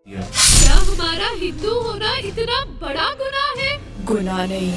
क्या हमारा हिंदू होना इतना बड़ा गुनाह है? गुनाह नहीं,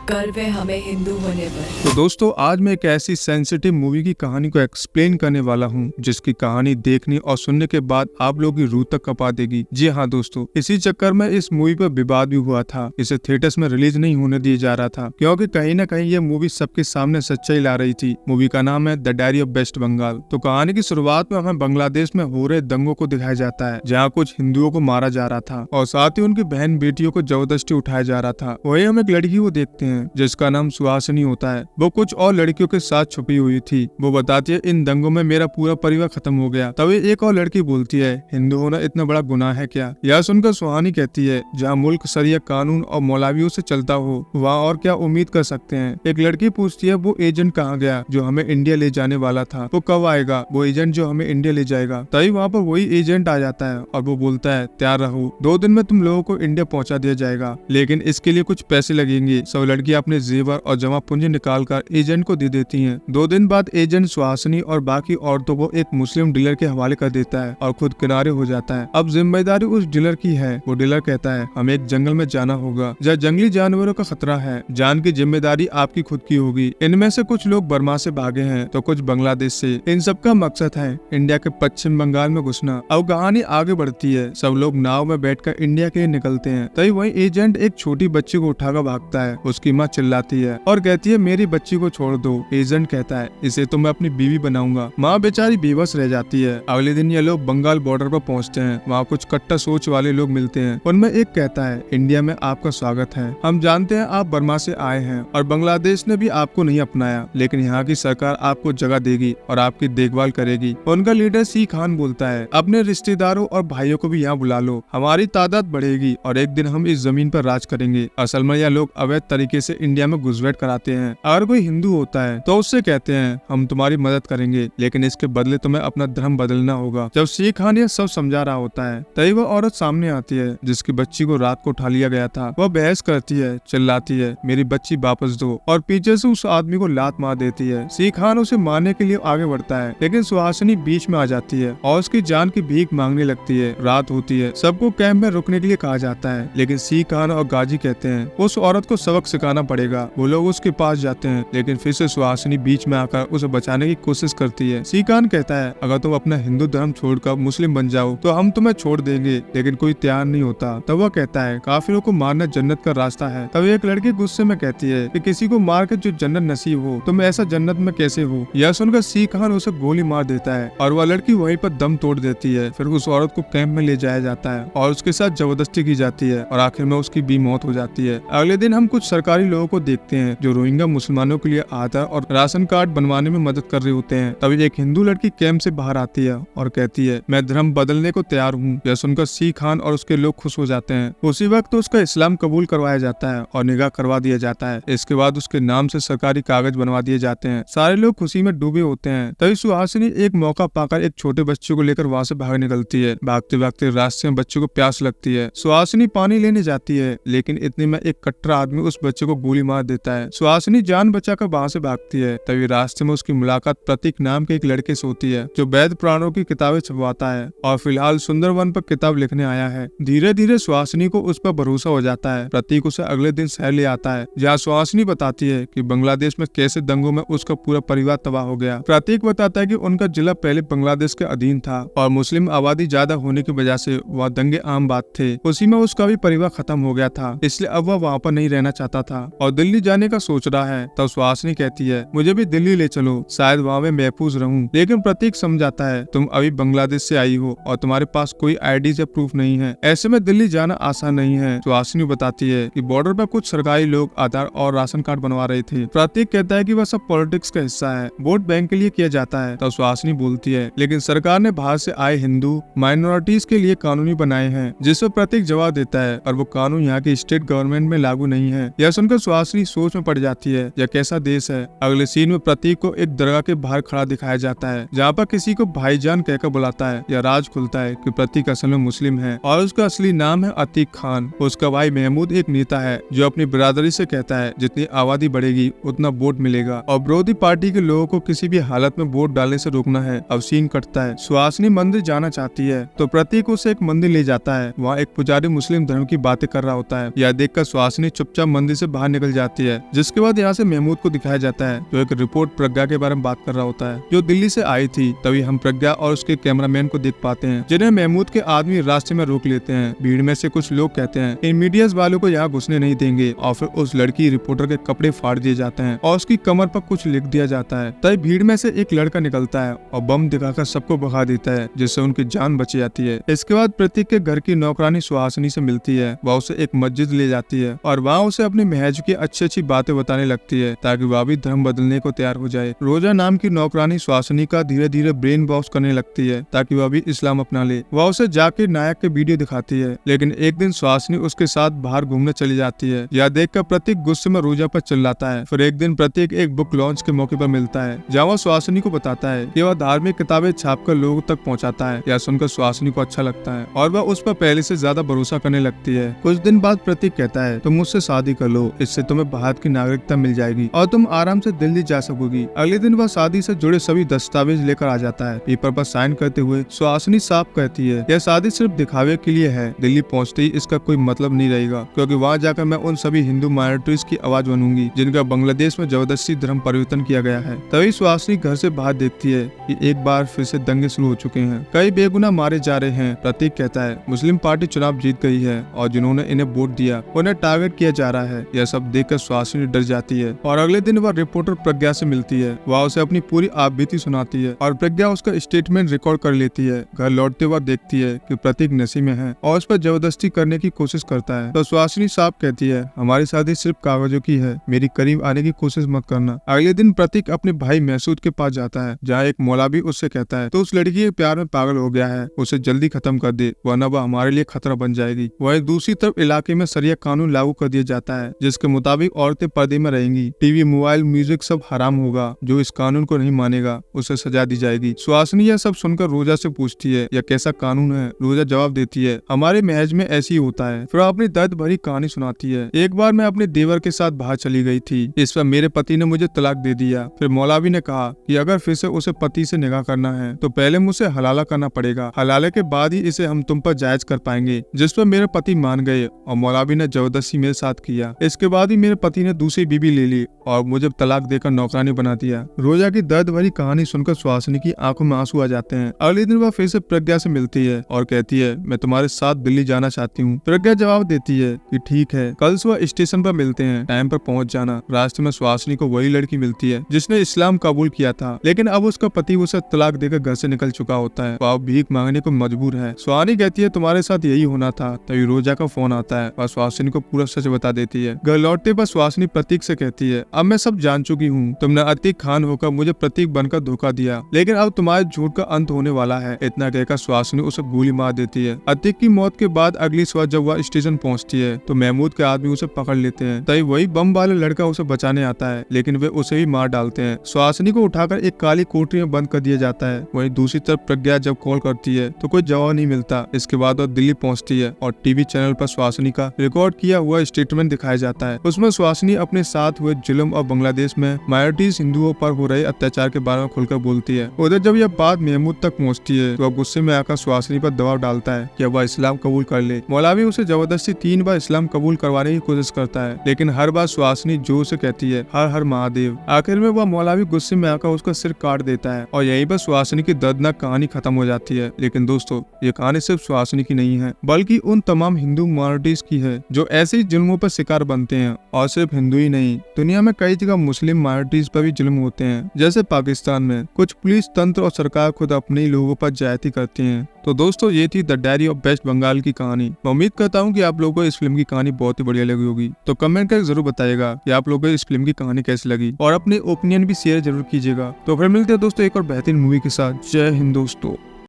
गर्व है हमें हिंदू होने पर। तो दोस्तों, आज मैं एक ऐसी सेंसिटिव मूवी की कहानी को एक्सप्लेन करने वाला हूं, जिसकी कहानी देखने और सुनने के बाद आप लोगों की रूह तक कपा देगी। जी हाँ दोस्तों, इसी चक्कर में इस मूवी पर विवाद भी हुआ था। इसे थिएटर्स में रिलीज नहीं होने दिया जा रहा था, क्योंकि कहीं ना कहीं ये मूवी सबके सामने सच्चाई ला रही थी। मूवी का नाम है the diary of West Bengal. तो कहानी की शुरुआत में हमें बांग्लादेश में हो रहे दंगों को दिखाया जाता है, जहाँ कुछ हिंदुओं को मारा जा रहा था और साथ ही उनकी बहन बेटियों को जबरदस्ती उठाया जा रहा था। वही हम एक लड़की को देखते हैं जिसका नाम सुहासिनी होता है। वो कुछ और लड़कियों के साथ छुपी हुई थी। वो बताती है, इन दंगों में मेरा पूरा परिवार खत्म हो गया। तभी एक और लड़की बोलती है, हिंदू होना इतना बड़ा गुनाह है क्या? यह सुनकर सुहानी कहती है, जहाँ मुल्क शरिया कानून और मौलवियों से चलता हो, वहाँ और क्या उम्मीद कर सकते हैं? एक लड़की पूछती है, वो एजेंट कहाँ गया जो हमें इंडिया ले जाने वाला था? वो कब आएगा वो एजेंट जो हमें इंडिया ले जाएगा? तभी वहाँ पर वही एजेंट आ जाता है और वो बोलता है, तैयार रहो, 2 दिन में तुम लोगों को इंडिया पहुँचा दिया जाएगा, लेकिन इसके लिए कुछ पैसे लगेंगे। सब लड़की अपने जेवर और जमा पूंजी निकालकर एजेंट को दे देती हैं। 2 दिन बाद एजेंट सुहासिनी और बाकी औरतों को एक मुस्लिम डीलर के हवाले कर देता है और खुद किनारे हो जाता है। अब जिम्मेदारी उस डीलर की है। वो डीलर कहता है, हमें एक जंगल में जाना होगा जहाँ जंगली जानवरों का खतरा है। जान की जिम्मेदारी आपकी खुद की होगी। इनमें से कुछ लोग बर्मा से भागे हैं तो कुछ बांग्लादेश से। इन सब का मकसद है इंडिया के पश्चिम बंगाल में घुसना। अब कहानी आगे बढ़ती है। सब लोग नाव में बैठकर इंडिया के लिए निकलते हैं। तभी वही एजेंट एक छोटी बच्ची को उठाकर भागता है। उसकी माँ चिल्लाती है और कहती है, मेरी बच्ची को छोड़ दो। एजेंट कहता है, इसे तो मैं अपनी बीवी बनाऊंगा। माँ बेचारी बेबस रह जाती है। अगले दिन ये लोग बंगाल बॉर्डर पर पहुँचते हैं। वहाँ कुछ कट्टर सोच वाले लोग मिलते हैं। उनमें एक कहता है, इंडिया में आपका स्वागत है। हम जानते हैं आप बर्मा से आए हैं और बांग्लादेश ने भी आपको नहीं अपनाया, लेकिन यहाँ की सरकार आपको जगह देगी और आपकी देखभाल करेगी। उनका लीडर सी खान बोलता है, अपने रिश्तेदारों और भाइयों को भी यहाँ बुला लो, हमारी तादाद बढ़ेगी और एक दिन हम इस जमीन पर राज करेंगे। असल में यह लोग अवैध तरीके से इंडिया में घुसपैठ कराते हैं। अगर कोई हिंदू होता है तो उससे कहते हैं, हम तुम्हारी मदद करेंगे, लेकिन इसके बदले तुम्हें अपना धर्म बदलना होगा। जब सी खान यह सब समझा रहा होता है, तभी वह औरत सामने आती है जिसकी बच्ची को रात को उठा लिया गया था। वह बहस करती है, चिल्लाती है, मेरी बच्ची वापस दो, और पीछे से उस आदमी को लात मार देती है। सी खान उसे मारने के लिए आगे बढ़ता है, लेकिन सुहासिनी बीच में आ जाती है और उसकी जान की भीख मांगने लगती है। रात होती है। सबको कैंप में रुकने के लिए कहा जाता है, लेकिन सी खान और गाजी कहते हैं, उस औरत को सबक सिखाना पड़ेगा। वो लोग उसके पास जाते हैं, लेकिन फिर से सुहासिनी बीच में आकर उसे बचाने की कोशिश करती है। सी खान कहता है, अगर तुम अपना हिंदू धर्म छोड़कर मुस्लिम बन जाओ तो हम तुम्हें छोड़ देंगे, लेकिन कोई तैयार नहीं होता। तब वह कहता है, काफिरों को मारना जन्नत का रास्ता है। तब एक लड़की गुस्से में कहती है कि किसी को मार के जो जन्नत नसीब हो, तुम ऐसा जन्नत में कैसे हो? यह सुनकर सी खान उसे गोली मार देता है और वह लड़की वहीं पर दम तोड़ देती है। फिर उस औरत को कैंप में ले जाया जाता है और उसके साथ जबरदस्ती की जाती है और आखिर में उसकी भी मौत हो जाती है। अगले दिन हम कुछ सरकारी लोगों को देखते हैं जो रोहिंग्या मुसलमानों के लिए आधार और राशन कार्ड बनवाने में मदद कर रहे होते हैं। तभी एक हिंदू लड़की कैंप से बाहर आती है और कहती है, मैं धर्म बदलने को तैयार हूँ। यह सुनकर सी खान और उसके लोग खुश हो जाते हैं। उसी वक्त उसका इस्लाम कबूल करवाया जाता है और निकाह करवा दिया जाता है। इसके बाद उसके नाम से सरकारी कागज बनवा दिए जाते हैं। सारे लोग खुशी में डूबे होते हैं। तभी सुहासिनी एक मौका पाकर एक छोटे बच्चे को लेकर वहाँ से भाग निकलती है। भागते भागते रास्ते में बच्चे को प्यास लगती है। सुहासिनी पानी लेने जाती है, लेकिन इतने में एक कट्टर आदमी उस बच्चे को गोली मार देता है। सुहासिनी जान बचाकर वहाँ से भागती है। तभी रास्ते में उसकी मुलाकात प्रतीक नाम के एक लड़के से होती है, जो वैद पुराणों की किताबें छपवाता है और फिलहाल सुंदरवन पर किताब लिखने आया है। धीरे धीरे सुहासिनी को उस पर भरोसा हो जाता है। प्रतीक उसे अगले दिन शहर ले आता है, जहाँ सुहासिनी बताती है कि बांग्लादेश में कैसे दंगों में उसका पूरा परिवार तबाह हो गया। प्रतीक बताता है कि उनका जिला पहले बांग्लादेश के अधीन था और मुस्लिम आबादी ज्यादा होने की वजह से वह दंगे आम बात थे। उसी में उसका भी परिवार खत्म हो गया था, इसलिए अब वह वहाँ पर नहीं रहना चाहता था और दिल्ली जाने का सोच रहा है। तब सुहासिनी कहती है, मुझे भी दिल्ली ले चलो, शायद वहाँ मैं महफूज रहूं। लेकिन प्रतीक समझाता है, तुम अभी बांग्लादेश से आई हो और तुम्हारे पास कोई आईडी या प्रूफ नहीं है, ऐसे में दिल्ली जाना आसान नहीं है। सुहासिनी बताती है कि बॉर्डर पर कुछ सरकारी लोग आधार और राशन कार्ड बनवा रहे थे। प्रतीक कहता है कि वह सब पॉलिटिक्स का हिस्सा है, वोट बैंक के लिए किया जाता है। तब सुहासिनी बोलती है, लेकिन सरकार ने बाहर से आए हिंदू माइनॉरिटीज के लिए कानूनी बनाए हैं। जिस पर प्रतीक जवाब देता है, और वो कानून यहाँ की स्टेट गवर्नमेंट में लागू नहीं है। यह सुनकर सुनकर सुहासिनी सोच में पड़ जाती है, यह कैसा देश है। अगले सीन में प्रतीक को एक दरगाह के बाहर खड़ा दिखाया जाता है, जहाँ पर किसी को भाईजान कहकर बुलाता है। यह राज खुलता है कि प्रतीक असल में मुस्लिम है और उसका असली नाम है अतीक खान। उसका भाई महमूद एक नेता है जो अपनी बिरादरी से कहता है जितनी आबादी बढ़ेगी उतना वोट मिलेगा और विरोधी पार्टी के लोगों को किसी भी हालत में वोट डालने से रोकना है। अब सीन कटता है, सुहासिनी मंदिर जाना चाहती है तो प्रतीक उसे एक मंदिर ले जाता है। वहाँ एक पुजारी मुस्लिम धर्म की बातें कर रहा होता है। यह देखकर सुहासिनी चुपचाप मंदिर से बाहर निकल जाती है। जिसके बाद यहाँ से महमूद को दिखाया जाता है जो एक रिपोर्ट प्रज्ञा के बारे में बात कर रहा होता है जो दिल्ली से आई थी। तभी हम प्रज्ञा और उसके कैमरामैन को देख पाते हैं जिन्हें महमूद के आदमी रास्ते में रोक लेते हैं। भीड़ में से कुछ लोग कहते हैं इन मीडिया वालों को यहाँ घुसने नहीं देंगे और फिर उस लड़की रिपोर्टर के कपड़े फाड़ दिए जाते हैं और उसकी कमर पर कुछ लिख दिया जाता है। तभी भीड़ में से एक लड़का निकलता है और बम दिखाकर सबको भगा देता है जिससे उनकी जान बच जाती है। इसके बाद प्रतीक के घर की नौकरानी सुहासिनी से मिलती है। वह उसे एक मस्जिद ले जाती है और वहाँ उसे अपने महज की अच्छी बातें बताने लगती है ताकि वह भी धर्म बदलने को तैयार हो जाए। रोजा नाम की नौकरानी सुहासिनी का धीरे धीरे ब्रेन वॉश करने लगती है ताकि वह भी इस्लाम अपना ले। वह उसे जाकिर नायक के वीडियो दिखाती है, लेकिन एक दिन सुहासिनी उसके साथ बाहर घूमने चली जाती है। यह देखकर प्रतीक गुस्से में रोजा पर चिल्लाता है। फिर एक दिन प्रतीक एक बुक लॉन्च के मौके पर मिलता है जहाँ वह सुहासिनी को बताता है कि वह धार्मिक किताबें छापकर लोगों तक पहुँचाता है। यह सुनकर सुहासिनी को अच्छा लगता है और वह उस पर पहले से ज्यादा भरोसा करने लगती है। कुछ दिन बाद प्रतीक कहता है तुम मुझसे शादी कर लो, इससे तुम्हें भारत की नागरिकता मिल जाएगी और तुम आराम से दिल्ली जा सकोगी। अगले दिन वह शादी से जुड़े सभी दस्तावेज लेकर आ जाता है। पेपर पर साइन करते हुए सुहासिनी साफ कहती है यह शादी सिर्फ दिखावे के लिए है, दिल्ली पहुँचते ही इसका कोई मतलब नहीं रहेगा क्योंकि वहाँ जाकर मैं उन सभी हिंदू माइनॉरिटीज की आवाज बनूंगी जिनका बांग्लादेश में जबरदस्ती धर्म परिवर्तन किया गया है। तभी सुहासिनी घर से बाहर देखती है कि एक बार फिर से दंगे शुरू हो चुके हैं, कई बेगुनाह मारे जा रहे हैं। प्रतीक कहता है मुस्लिम पार्टी चुनाव जीत गई है और जिन्होंने इन्हें वोट दिया उन्हें टारगेट किया जा रहा है। यह सब देखकर सुहासिनी डर जाती है और अगले दिन वह रिपोर्टर प्रज्ञा से मिलती है। वह उसे अपनी पूरी आपबीती सुनाती है और प्रज्ञा उसका स्टेटमेंट रिकॉर्ड कर लेती है। घर लौटते वह देखती है कि प्रतीक नशे में है और उस पर जबरदस्ती करने की कोशिश करता है तो सुहासिनी साफ कहती है हमारी शादी सिर्फ कागजों की है, मेरी करीब आने की कोशिश मत करना। अगले दिन प्रतीक अपने भाई महसूद के पास जाता है जहाँ एक मौलवी उससे कहता है तो उस लड़की के प्यार में पागल हो गया है, उसे जल्दी खत्म कर दे वरना वह हमारे लिए खतरा बन जाएगी। वहीं दूसरी तरफ इलाके में शरिया कानून लागू कर दिया जाता है जिसके मुताबिक औरतें पर्दे में रहेंगी, टीवी मोबाइल म्यूजिक सब हराम होगा। जो इस कानून को नहीं मानेगा उसे सजा दी जाएगी। सुहासिनी यह सब सुनकर रोजा से पूछती है यह कैसा कानून है। रोजा जवाब देती है हमारे महज में ऐसी ही होता है। फिर अपनी दर्द भरी कहानी सुनाती है एक बार मैं अपने देवर के साथ बाहर चली गई थी, इस पर मेरे पति ने मुझे तलाक दे दिया। फिर मौलवी ने कहा कि अगर फिर से उसे पति से निकाह करना है तो पहले मुझे हलाला करना पड़ेगा, हलाले के बाद ही इसे हम तुम पर जायज कर पाएंगे। जिस पर मेरे पति मान गए और मौलवी ने जबरदस्ती मेरे साथ किया। इसके बाद ही मेरे पति ने दूसरी बीबी ले ली और मुझे तलाक देकर नौकरानी बना दिया। रोजा की दर्द भरी कहानी सुनकर सुहासिनी की आंखों में आंसू आ जाते हैं। अगले दिन वह फिर से प्रज्ञा से मिलती है और कहती है मैं तुम्हारे साथ दिल्ली जाना चाहती हूँ। प्रज्ञा जवाब देती है कि ठीक है, कल सुबह स्टेशन पर मिलते हैं, टाइम पर पहुँच जाना। रास्ते में सुहासिनी को वही लड़की मिलती है जिसने इस्लाम कबूल किया था, लेकिन अब उसका पति उसे तलाक देकर घर से निकल चुका होता है। वह भीख मांगने को मजबूर है। सुहानी कहती है तुम्हारे साथ यही होना था। तभी रोजा का फोन आता है। वह सुहासिनी को पूरा सच बता देती है। घर लौटते पर सुहासिनी प्रतीक से कहती है अब मैं सब जान चुकी हूँ, तुमने अतीक खान होकर मुझे प्रतीक बनकर धोखा दिया, लेकिन अब तुम्हारे झूठ का अंत होने वाला है। इतना कहकर सुहासिनी उसे गोली मार देती है। अतीक की मौत के बाद अगली सुबह जब वह स्टेशन पहुँचती है तो महमूद के आदमी उसे पकड़ लेते हैं। तभी वही बम वाले लड़का उसे बचाने आता है, लेकिन वे उसे भी मार डालते हैं। सुहासिनी को उठाकर एक काली कोठरी में बंद कर दिया जाता है। वहीं दूसरी तरफ प्रज्ञा जब कॉल करती है तो कोई जवाब नहीं मिलता। इसके बाद वह दिल्ली पहुंचती है और टीवी चैनल पर सुहासिनी का रिकॉर्ड किया हुआ स्टेटमेंट दिखाया जाता है। उसमें सुहासिनी अपने साथ हुए जुल्म और बांग्लादेश में माइनॉरिटीज हिंदुओं पर हो रहे अत्याचार के बारे में खुलकर बोलती है। उधर जब यह बात महमूद तक पहुँचती है तो वह गुस्से में आकर सुहासिनी पर दबाव डालता है कि वह इस्लाम कबूल कर ले। मौलवी उसे जबरदस्ती 3 बार इस्लाम कबूल करवाने की कोशिश करता है, लेकिन हर बार सुहासिनी जोर से कहती है हर हर महादेव। आखिर में वह मौलवी गुस्से में आकर उसका सिर काट देता है और यहीं पर सुहासिनी की दर्दनाक कहानी खत्म हो जाती है। लेकिन दोस्तों ये कहानी सिर्फ सुहासिनी की नहीं है, बल्कि उन तमाम हिंदू माइनॉरिटीज की है जो ऐसे ही जुल्मों पर शिकार बनते हैं। और सिर्फ हिंदू ही नहीं, दुनिया में कई जगह मुस्लिम माइनॉरिटीज पर भी जुल्म होते हैं। जैसे पाकिस्तान में कुछ पुलिस तंत्र और सरकार खुद अपने ही लोगों पर ज्यादती करती हैं। तो दोस्तों ये थी the diary of West Bengal की कहानी। मैं उम्मीद करता हूँ कि आप लोगों को इस फिल्म की कहानी बहुत ही बढ़िया लगी होगी। तो कमेंट करके जरूर बताइएगा कि आप लोगों को इस फिल्म की कहानी कैसी लगी और अपने ओपिनियन भी शेयर जरूर कीजिएगा। तो फिर मिलते हैं दोस्तों एक और बेहतरीन मूवी के साथ। जय हिंद दोस्तों।